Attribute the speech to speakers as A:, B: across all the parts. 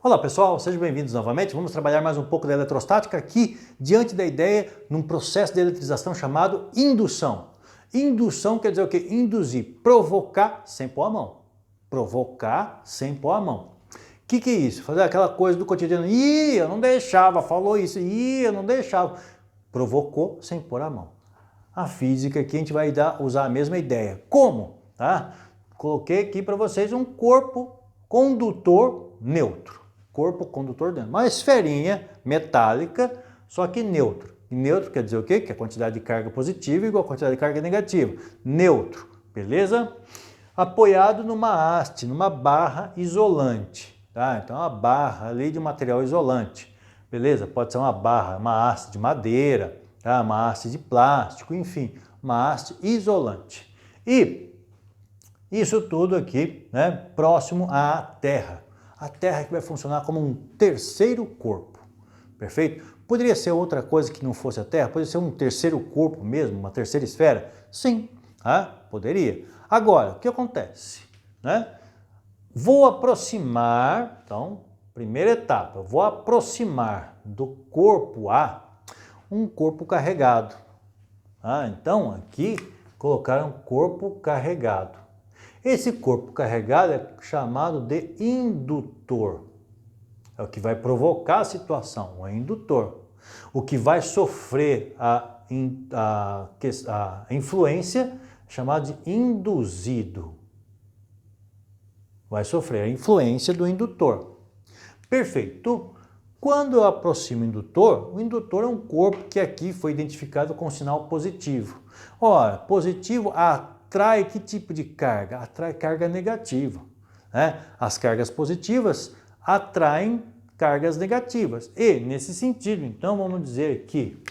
A: Olá pessoal, sejam bem-vindos novamente. Vamos trabalhar mais um pouco da eletrostática aqui diante da ideia num processo de eletrização chamado indução. Indução quer dizer o quê? Induzir, provocar sem pôr a mão. Provocar sem pôr a mão. O que é isso? Fazer aquela coisa do cotidiano. Ih, eu não deixava, falou isso. Ih, eu não deixava. Provocou sem pôr a mão. A física aqui a gente vai usar a mesma ideia. Como? Tá? Coloquei aqui para vocês um corpo condutor neutro. Corpo condutor neutro. Uma esferinha metálica, só que neutro. E neutro quer dizer o quê? Que a quantidade de carga positiva é igual a quantidade de carga negativa. Neutro, beleza? Apoiado numa haste, numa barra isolante. Tá? Então, uma barra ali de material isolante. Beleza? Pode ser uma barra, uma haste de madeira, tá? Uma haste de plástico, enfim, uma haste isolante. E isso tudo aqui, né, próximo à Terra. A Terra que vai funcionar como um terceiro corpo, perfeito? Poderia ser outra coisa que não fosse a Terra? Poderia ser um terceiro corpo mesmo, uma terceira esfera? Sim, poderia. Agora, o que acontece? Né? Vou aproximar, então, primeira etapa, vou aproximar do corpo A um corpo carregado. Então, aqui colocaram corpo carregado. Esse corpo carregado é chamado de indutor. É o que vai provocar a situação, o indutor. O que vai sofrer a influência é chamado de induzido. Vai sofrer a influência do indutor. Perfeito. Quando eu aproximo o indutor é um corpo que aqui foi identificado com sinal positivo. Ora, positivo atrai que tipo de carga? Atrai carga negativa. Né? As cargas positivas atraem cargas negativas. E, nesse sentido, então, vamos dizer que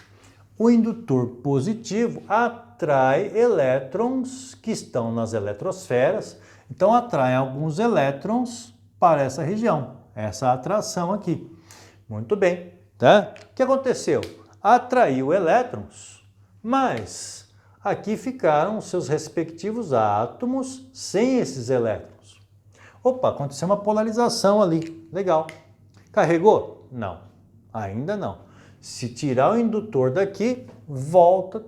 A: o indutor positivo atrai elétrons que estão nas eletrosferas. Então, atrai alguns elétrons para essa região, essa atração aqui. Muito bem. Tá? O que aconteceu? Atraiu elétrons, mas aqui ficaram os seus respectivos átomos sem esses elétrons. Opa, aconteceu uma polarização ali. Legal. Carregou? Não, ainda não. Se tirar o indutor daqui, volta,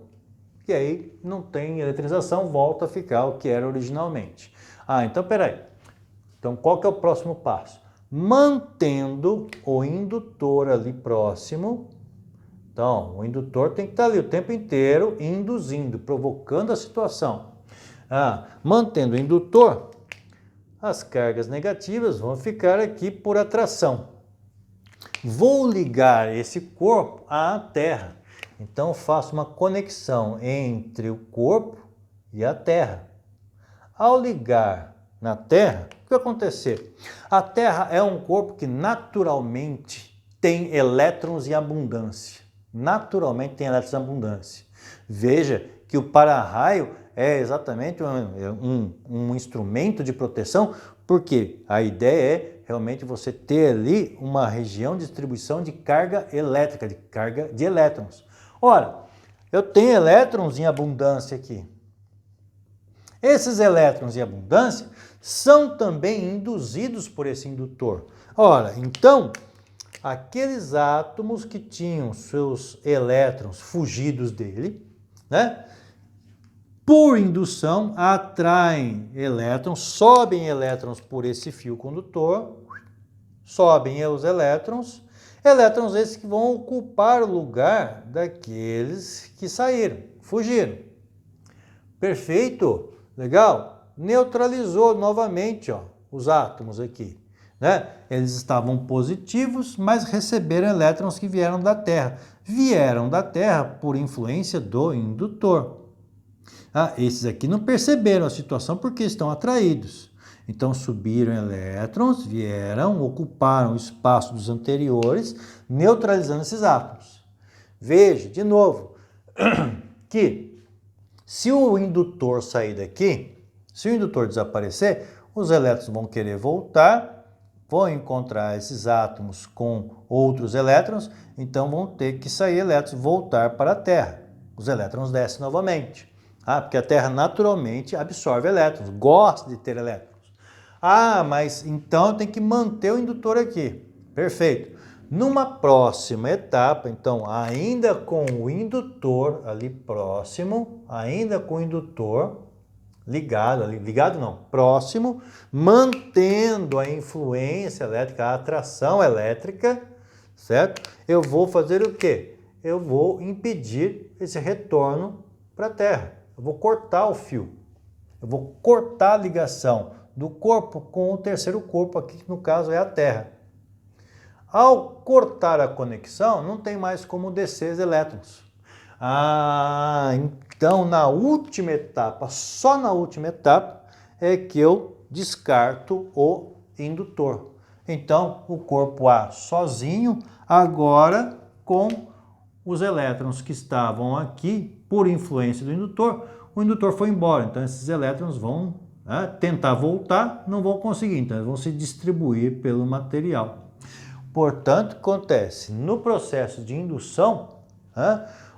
A: e aí não tem eletrização, volta a ficar o que era originalmente. Então peraí. Então qual que é o próximo passo? Mantendo o indutor ali próximo. Então, o indutor tem que estar ali o tempo inteiro induzindo, provocando a situação. Mantendo o indutor, as cargas negativas vão ficar aqui por atração. Vou ligar esse corpo à Terra. Então, faço uma conexão entre o corpo e a Terra. Ao ligar na Terra, o que vai acontecer? A Terra é um corpo que naturalmente tem elétrons em abundância. Naturalmente tem elétrons em abundância. Veja que o para-raio é exatamente um instrumento de proteção, porque a ideia é realmente você ter ali uma região de distribuição de carga elétrica, de carga de elétrons. Ora, eu tenho elétrons em abundância aqui. Esses elétrons em abundância são também induzidos por esse indutor. Ora, então, aqueles átomos que tinham seus elétrons fugidos dele, né, por indução, atraem elétrons, sobem elétrons por esse fio condutor, sobem os elétrons esses que vão ocupar o lugar daqueles que saíram, fugiram. Perfeito? Legal? Neutralizou novamente os átomos aqui. Né? Eles estavam positivos, mas receberam elétrons que vieram da Terra. Vieram da Terra por influência do indutor. Esses aqui não perceberam a situação porque estão atraídos. Então subiram elétrons, vieram, ocuparam o espaço dos anteriores, neutralizando esses átomos. Veja, de novo, que se o indutor sair daqui, se o indutor desaparecer, os elétrons vão querer voltar, vão encontrar esses átomos com outros elétrons, então vão ter que sair elétrons, voltar para a Terra. Os elétrons descem novamente. Porque a Terra naturalmente absorve elétrons, gosta de ter elétrons. Mas então eu tenho que manter o indutor aqui. Perfeito. Numa próxima etapa, então, ainda com o indutor ali próximo, ainda com o indutor ligado ali, ligado não, próximo, mantendo a influência elétrica, a atração elétrica, certo? Eu vou fazer o quê? Eu vou impedir esse retorno para a Terra. Eu vou cortar o fio. Eu vou cortar a ligação do corpo com o terceiro corpo aqui, que no caso é a Terra. Ao cortar a conexão, não tem mais como descer os elétrons. Então na última etapa, só na última etapa, é que eu descarto o indutor. Então o corpo A sozinho, agora com os elétrons que estavam aqui, por influência do indutor, o indutor foi embora. Então esses elétrons vão tentar voltar, não vão conseguir, então eles vão se distribuir pelo material. Portanto, o que acontece? No processo de indução,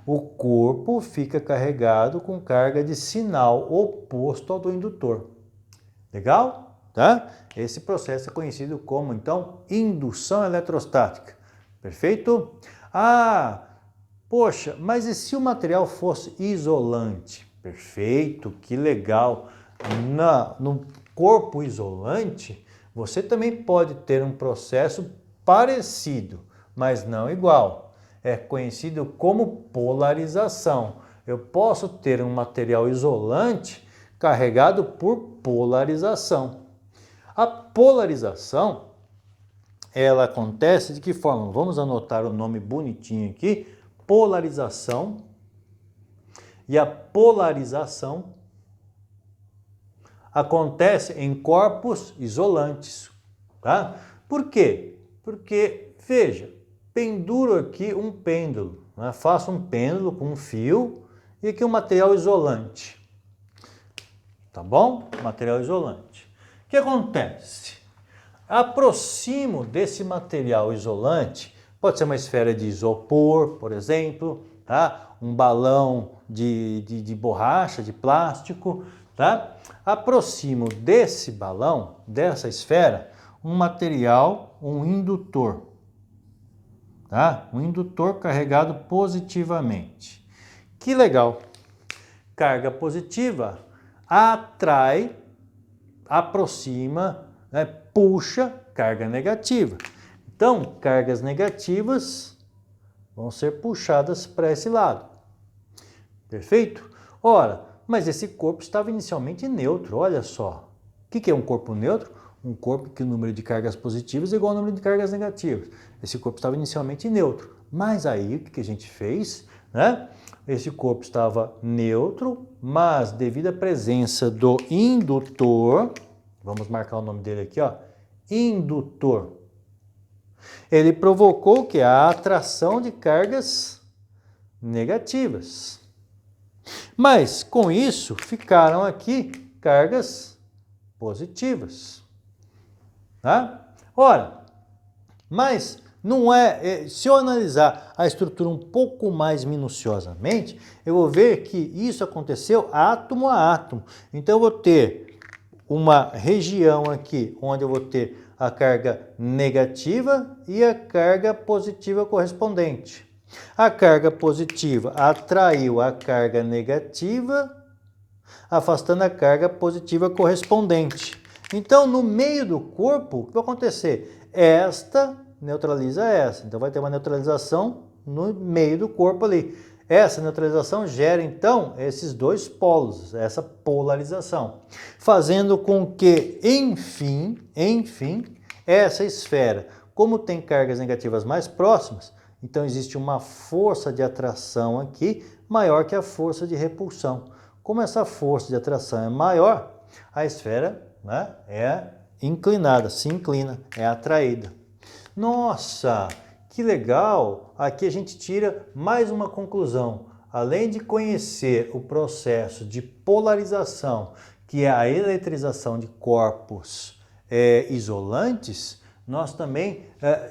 A: o corpo fica carregado com carga de sinal oposto ao do indutor. Legal? Tá? Esse processo é conhecido como, então, indução eletrostática. Perfeito? Poxa, mas e se o material fosse isolante? Perfeito, que legal. No corpo isolante, você também pode ter um processo parecido, mas não igual. É conhecido como polarização. Eu posso ter um material isolante carregado por polarização. A polarização, ela acontece de que forma? Vamos anotar o nome bonitinho aqui. Polarização. E a polarização acontece em corpos isolantes. Tá? Por quê? Porque, veja, penduro aqui um pêndulo, faço um pêndulo com um fio e aqui um material isolante, tá bom? Material isolante. O que acontece? Aproximo desse material isolante, pode ser uma esfera de isopor, por exemplo, tá? Um balão de borracha, de plástico, tá? Aproximo desse balão, dessa esfera, um material, um indutor, tá? Um indutor carregado positivamente. Que legal! Carga positiva atrai, aproxima, puxa carga negativa. Então, cargas negativas vão ser puxadas para esse lado. Perfeito? Ora, mas esse corpo estava inicialmente neutro, olha só. O que é um corpo neutro? Um corpo que o número de cargas positivas é igual ao número de cargas negativas. Esse corpo estava inicialmente neutro, mas aí o que a gente fez? Esse corpo estava neutro, mas devido à presença do indutor, vamos marcar o nome dele aqui, ó, indutor, ele provocou que a atração de cargas negativas. Mas com isso ficaram aqui cargas positivas. Tá? Ora, mas não se eu analisar a estrutura um pouco mais minuciosamente, eu vou ver que isso aconteceu átomo a átomo. Então eu vou ter uma região aqui onde eu vou ter a carga negativa e a carga positiva correspondente. A carga positiva atraiu a carga negativa, afastando a carga positiva correspondente. Então, no meio do corpo, o que vai acontecer? Esta neutraliza essa. Então, vai ter uma neutralização no meio do corpo ali. Essa neutralização gera, então, esses dois polos, essa polarização, fazendo com que, enfim, essa esfera, como tem cargas negativas mais próximas, então existe uma força de atração aqui maior que a força de repulsão. Como essa força de atração é maior, a esfera é inclinada, se inclina, é atraída. Nossa, que legal! Aqui a gente tira mais uma conclusão. Além de conhecer o processo de polarização, que é a eletrização de corpos isolantes, nós também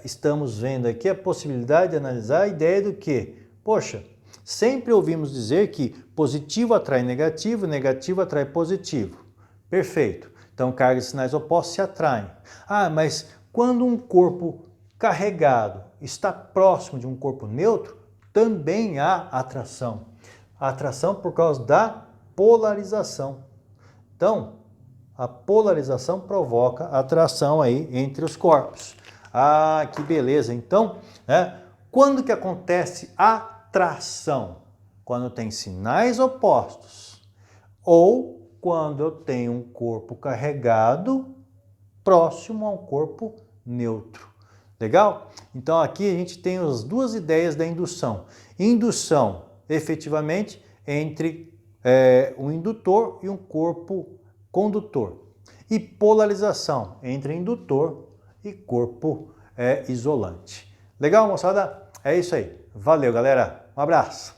A: estamos vendo aqui a possibilidade de analisar a ideia do que, poxa, sempre ouvimos dizer que positivo atrai negativo, negativo atrai positivo. Perfeito. Então, cargas e sinais opostos se atraem. Mas quando um corpo carregado está próximo de um corpo neutro, também há atração. A atração por causa da polarização. Então, a polarização provoca atração aí entre os corpos. Ah, que beleza! Então, quando que acontece atração? Quando tem sinais opostos ou quando eu tenho um corpo carregado próximo a um corpo neutro. Legal? Então aqui a gente tem as duas ideias da indução. Indução, efetivamente, entre um indutor e um corpo condutor. E polarização entre indutor e corpo isolante. Legal, moçada? É isso aí. Valeu, galera. Um abraço.